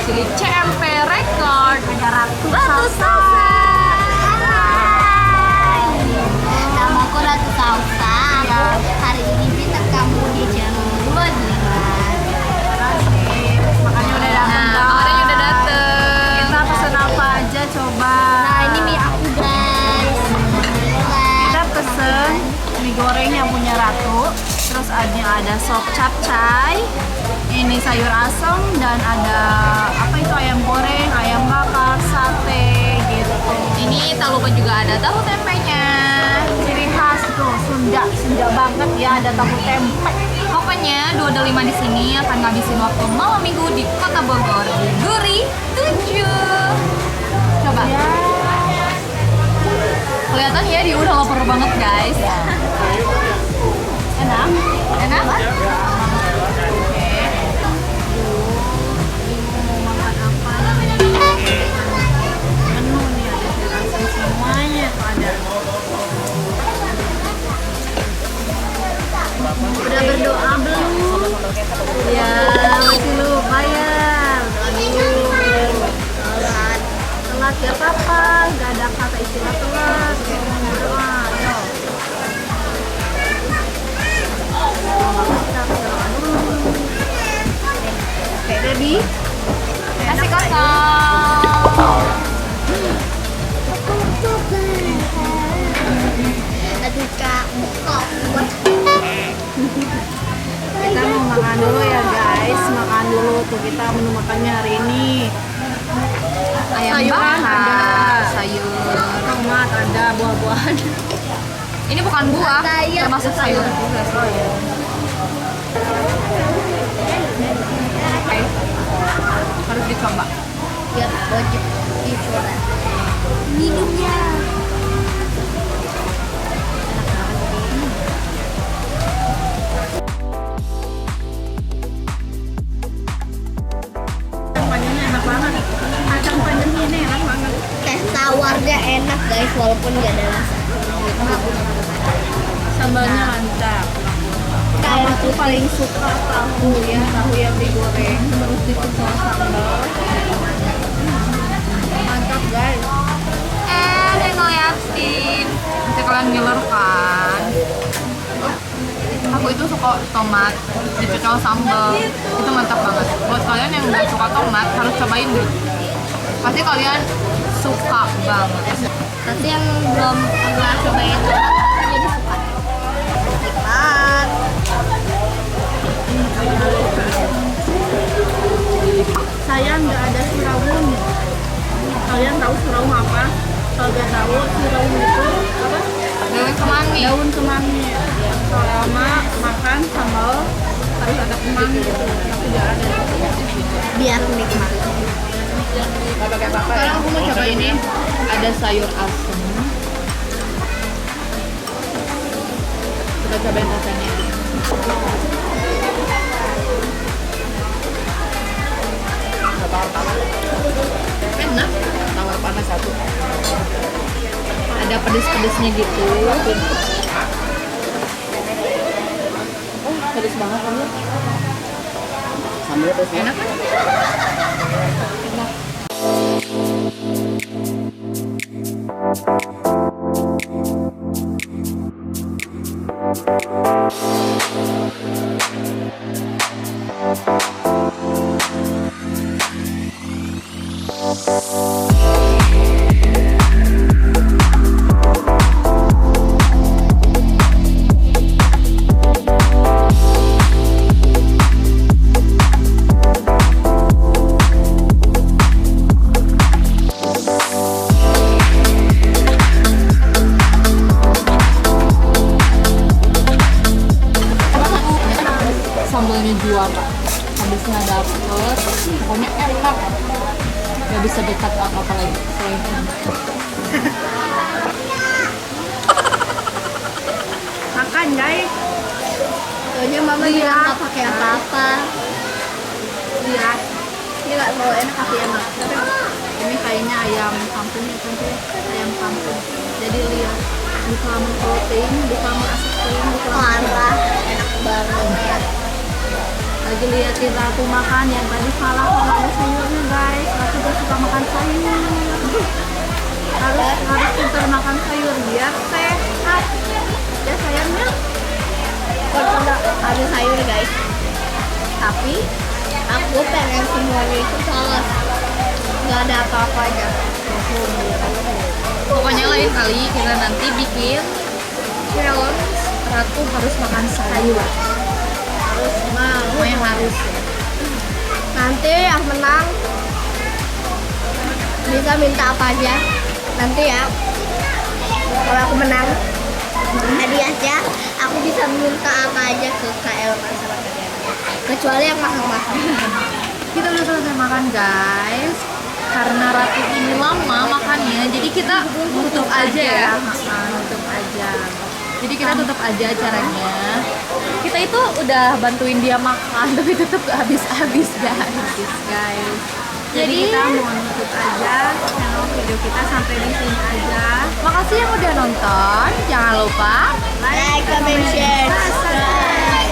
Cilik CMP Record. Ada Ratu Ratu Salsa. Hai. Nama aku Ratu Salsa. Ya. Hari ini bintang kamu di channel 25. Makanya udah datang. Nah, orangnya udah dateng. Kita pesen apa aja coba. Nah, ini mie aku guys. Kita pesen mie goreng yang punya Ratu. Terus ada sop capcay. Ini sayur asem dan ada apa itu ayam goreng, ayam bakar, sate gitu. Ini tak lupa juga ada tahu tempenya. Ciri khas tuh Sunda banget ya, ada tahu tempe. Pokoknya 2 ada 5 di sini akan ngabisin waktu malam minggu di Kota Bogor. Gurih 7. Coba. Ya. Kelihatan ya dia udah lapar banget guys. Enak. Enak? Menu nih ada sayur asem semuanya tuh ada. Udah berdoa belum? Ya masih lupa ya. Telat. Telat ya papa. Gak ada kata istilah telat. Berdoa. Ayo. Kita berdoa dulu. Oke, ready? Kasih kosong. Aduh kak, kok buat Kita mau makan dulu ya guys, makan dulu tuh kita menu makannya hari ini. Ayam Sayuran bakar, ada. sayur. Tomat ada, buah-buahan. Ini bukan buah, Sayur. termasuk sayur. Oh ya. Oke. Harus dicoba. biar wajib dicoba. Minumnya. Kacang panjangnya enak banget. Kacang panjangnya ini enak banget. Teh tawarnya enak guys, walaupun nggak ada rasa. Sambalnya lancar. Kayak Aku paling suka tahu ya, tahu yang digoreng terus ditumis sambal. Mantap guys. Dia ngeliatin. Nanti kalian ngiler kan. Aku itu suka tomat, dipecel sambal. Itu mantap banget. Buat kalian yang nggak suka tomat, harus cobain dulu. Pasti kalian suka banget. nanti yang belum pernah cobain jadi suka. Nikmat. Saya nggak ada siraun. Kalian tahu siraun apa? Kalau nggak tahu, siraun itu apa? Daun kemangi. Daun kemangi. Kalau makan sambal harus ada kemangi gitu. Tapi nggak ada. Biar nikmat. Sekarang aku mau coba ini. Ada sayur asem. Kita cobain rasanya. Enak. Tawar panas satu. Ada pedes-pedesnya gitu. Oh, pedes banget kamu. Enak kan? Enak. Sambalnya juara, habisnya dapet, pokoknya enak, gak bisa dekat apa-apa lagi selain ini. Makan guys. Soalnya mama bilang nggak pakai apa-apa. Lihat. Ini nggak mau enak tapi enak. Ini kayaknya ayam kampung ya kan tuh, ayam kampung. Jadi lihat, bisa protein, bisa asam krim, bisa Parah, enak banget. lagi liatin Ratu makan yang tadi salah sama ada sayurnya guys. dokter makan sayur biar sehat. Ya sayangnya Kalau ada sayur guys. Tapi aku pengen semuanya itu saus. Nggak ada apa-apanya. Pokoknya lain kali kita nanti bikin challenge Ratu harus makan sayur. Harus mau. Pokoknya harus ya. Nanti yang menang bisa minta apa aja. Nanti ya. Kalau aku menang hadiahnya, aku bisa minta apa aja ke KL masalah kalian. Kecuali yang mahal-mahal. Kita udah selesai makan guys. Karena Ratu ini lama makannya, jadi kita tutup aja ya. Tutup aja. Jadi kita tutup aja acaranya. Kita itu udah bantuin dia makan, tapi tetap gak habis-habis guys. Jadi kita mau nutup aja channel video kita sampai di sini aja. Makasih yang udah nonton. Jangan lupa Like, comment, share, subscribe.